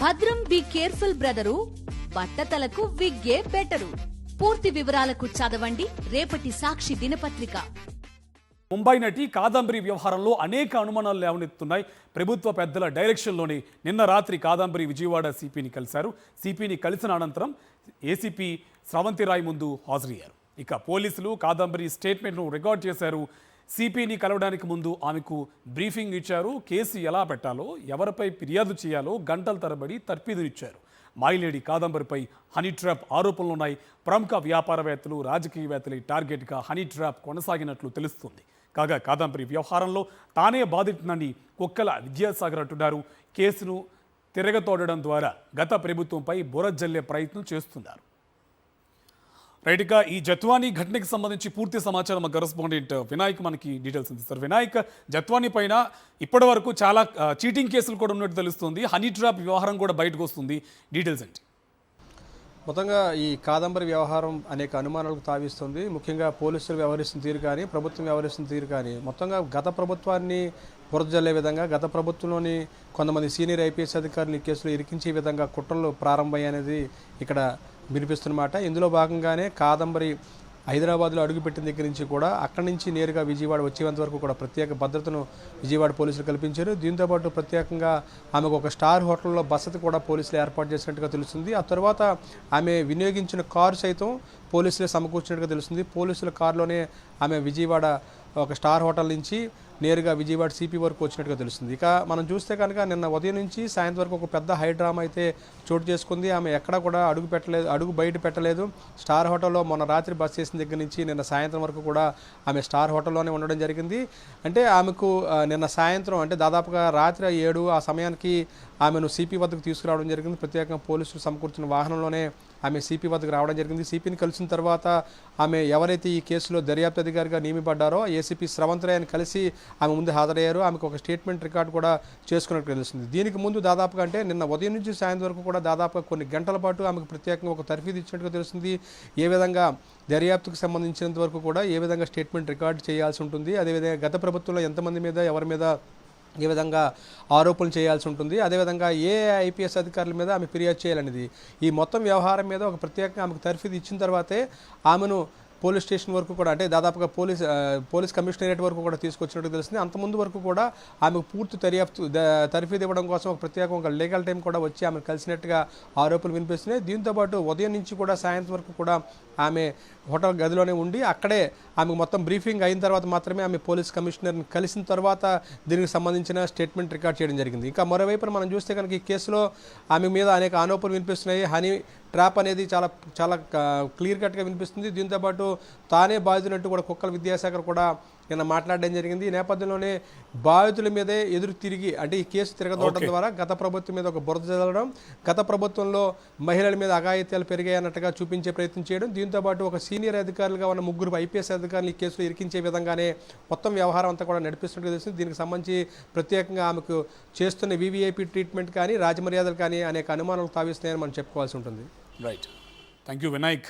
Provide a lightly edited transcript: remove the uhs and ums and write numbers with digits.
భద్రం be careful brother, బట్టతలకు విగ్గే better. పూర్తి వివరాలకు చదవండి రేపటి సాక్షి దినపత్రిక. ముంబై నటి కాదంబరి వ్యవహారంలో అనేక అనుమానాలు లేవనెత్తున్నాయి. ప్రభుత్వ పెద్దల డైరెక్షన్లోనే నిన్న రాత్రి కాదంబరి విజయవాడ సిపిని కలిశారు. సిపిని కలిసిన అనంతరం ఏసీపీ స్రవంతిరాయ్ ముందు హాజరయ్యారు. ఇక పోలీసులు కాదంబరి స్టేట్మెంట్ను రికార్డ్ చేశారు. సిపిని కలవడానికి ముందు ఆమెకు బ్రీఫింగ్ ఇచ్చారు. కేసు ఎలా పెట్టాలో, ఎవరిపై ఫిర్యాదు చేయాలో గంటల తరబడి తర్ఫీదునిచ్చారు. మాయిలేడి కాదంబరిపై హనీ ట్రాప్ ఆరోపణలున్నాయి. ప్రముఖ వ్యాపారవేత్తలు, రాజకీయవేత్తల టార్గెట్గా హనీ ట్రాప్ కొనసాగినట్లు తెలుస్తుంది. కాగా కాదంబరి వ్యవహారంలో తానే బాధితునని కుక్కల విద్యాసాగర్ అంటున్నారు. కేసును తిరగతోడడం ద్వారా గత ప్రభుత్వంపై బురద జల్లే ప్రయత్నం చేస్తున్నారు. రైట్గా ఈ జత్వానీ ఘటనకి సంబంధించి పూర్తి సమాచారం మా కరెస్పాండెంట్ వినాయక్ మనకి డీటెయిల్స్ అందిస్తారు. వినాయక్, జత్వానీ పైన ఇప్పటి వరకు చాలా చీటింగ్ కేసులు కూడా ఉన్నట్టు తెలుస్తుంది. హనీ ట్రాప్ వ్యవహారం కూడా బయటకు వస్తుంది. డీటెయిల్స్ ఏంటి? మొత్తంగా ఈ కాదంబరి వ్యవహారం అనేక అనుమానాలకు తావిస్తుంది. ముఖ్యంగా పోలీసులు వ్యవహరిస్తున్న తీరు కానీ, ప్రభుత్వం వ్యవహరిస్తున్న తీరు కానీ, మొత్తంగా గత ప్రభుత్వాన్ని బురదజల్లే విధంగా, గత ప్రభుత్వంలోని కొంతమంది సీనియర్ ఐపీఎస్ అధికారులు ఈ కేసులో ఇరికించే విధంగా కుట్రలు ప్రారంభమయ్యనేది ఇక్కడ వినిపిస్తున్నమాట. ఇందులో భాగంగానే కాదంబరి హైదరాబాద్లో అడుగుపెట్టిన దగ్గర నుంచి కూడా అక్కడి నుంచి నేరుగా విజయవాడ వచ్చేంత వరకు కూడా ప్రత్యేక భద్రతను విజయవాడ పోలీసులు కల్పించారు. దీంతోపాటు ప్రత్యేకంగా ఆమెకు ఒక స్టార్ హోటల్లో బసతి కూడా పోలీసులు ఏర్పాటు చేసినట్టుగా తెలుస్తుంది. ఆ తర్వాత ఆమె వినియోగించిన కారు సైతం పోలీసులే సమకూర్చినట్టుగా తెలుస్తుంది. పోలీసుల కారులోనే ఆమె విజయవాడ ఒక స్టార్ హోటల్ నుంచి నేరుగా విజయవాడ సిపి వరకు వచ్చినట్టుగా తెలుస్తుంది. ఇక మనం చూస్తే కనుక నిన్న ఉదయం నుంచి సాయంత్రం వరకు ఒక పెద్ద హై డ్రామా అయితే చోటు చేసుకుంది. ఆమె ఎక్కడా కూడా అడుగు బయట పెట్టలేదు. స్టార్ హోటల్లో మొన్న రాత్రి బస్ చేసిన దగ్గర నుంచి నిన్న సాయంత్రం వరకు కూడా ఆమె స్టార్ హోటల్లోనే ఉండడం జరిగింది. అంటే ఆమెకు నిన్న సాయంత్రం అంటే దాదాపుగా రాత్రి 7 ఆ సమయానికి ఆమెను సిపి వద్దకు తీసుకురావడం జరిగింది. ప్రత్యేకంగా పోలీసులు సమకూర్చిన వాహనంలోనే ఆమె సిపి వద్దకు రావడం జరిగింది. సిపిని కలిసిన తర్వాత ఆమె ఎవరైతే ఈ కేసులో దర్యాప్తు అధికారిగా నియమిపడ్డారో ఏసీపీ స్రవంతిరాయ్ని కలిసి ఆమె ముందు హాజరయ్యారు. ఆమెకు ఒక స్టేట్మెంట్ రికార్డు కూడా చేసుకున్నట్టు తెలుస్తుంది. దీనికి ముందు దాదాపుగా అంటే నిన్న ఉదయం నుంచి సాయంత్రం వరకు కూడా దాదాపుగా కొన్ని గంటల పాటు ఆమెకు ప్రత్యేకంగా ఒక తర్ఫీదు ఇచ్చినట్టుగా తెలుస్తుంది. ఏ విధంగా దర్యాప్తుకు సంబంధించినంత వరకు కూడా ఏ విధంగా స్టేట్మెంట్ రికార్డు చేయాల్సి ఉంటుంది, అదేవిధంగా గత ప్రభుత్వంలో ఎంతమంది మీద ఎవరి మీద ఏ విధంగా ఆరోపణలు చేయాల్సి ఉంటుంది, అదేవిధంగా ఏ ఐపీఎస్ అధికారుల మీద ఆమె ఫిర్యాదు చేయాలనేది ఈ మొత్తం వ్యవహారం మీద ఒక ప్రత్యేకంగా ఆమెకు తర్ఫీదు ఇచ్చిన తర్వాతే ఆమెను పోలీస్ స్టేషన్ వరకు కూడా అంటే దాదాపుగా పోలీస్ కమిషనరేట్ వరకు కూడా తీసుకొచ్చినట్టు తెలుస్తుంది. అంతకుముందు వరకు కూడా ఆమెకు పూర్తి తర్ఫీదు ఇవ్వడం కోసం ఒక ప్రత్యేక ఒక లీగల్ టైం కూడా వచ్చి ఆమె కలిసినట్టుగా ఆరోపణలు వినిపిస్తున్నాయి. దీంతోపాటు ఉదయం నుంచి కూడా సాయంత్రం వరకు కూడా ఆమె హోటల్ గదిలోనే ఉండి అక్కడే ఆమెకు మొత్తం బ్రీఫింగ్ అయిన తర్వాత మాత్రమే ఆమె పోలీస్ కమిషనర్ని కలిసిన తర్వాత దీనికి సంబంధించిన స్టేట్మెంట్ రికార్డ్ చేయడం జరిగింది. ఇంకా మరోవైపు మనం చూస్తే కనుక ఈ కేసులో ఆమె మీద అనేక ఆరోపణలు వినిపిస్తున్నాయి. హనీ ట్రాప్ అనేది చాలా చాలా క్లియర్ కట్గా వినిపిస్తుంది. దీంతోపాటు తానే బాధితున్నట్టు కూడా కుక్కల విద్యాసాగర్ కూడా నిన్న మాట్లాడడం జరిగింది. ఈ నేపథ్యంలోనే బాధితుల మీదే ఎదురు తిరిగి అంటే ఈ కేసు తిరగదోడడం ద్వారా గత ప్రభుత్వం మీద ఒక బురద జల్లడం, గత ప్రభుత్వంలో మహిళల మీద అఘాయిత్యాలు పెరిగాయన్నట్టుగా చూపించే ప్రయత్నం చేయడం, దీంతోపాటు ఒక సీనియర్ అధికారులుగా ఉన్న 3 ఐపీఎస్ అధికారులు ఈ కేసులో ఇరికించే విధంగానే మొత్తం వ్యవహారం అంతా కూడా నడిపిస్తున్నట్టు తెలుస్తుంది. దీనికి సంబంధించి ప్రత్యేకంగా ఆమెకు చేస్తున్న వీవీఐపీ ట్రీట్మెంట్ కానీ రాజమర్యాదలు కానీ అనేక అనుమానాలు తావిస్తున్నాయని మనం చెప్పుకోవాల్సి ఉంటుంది. Right, thank you Vinayak.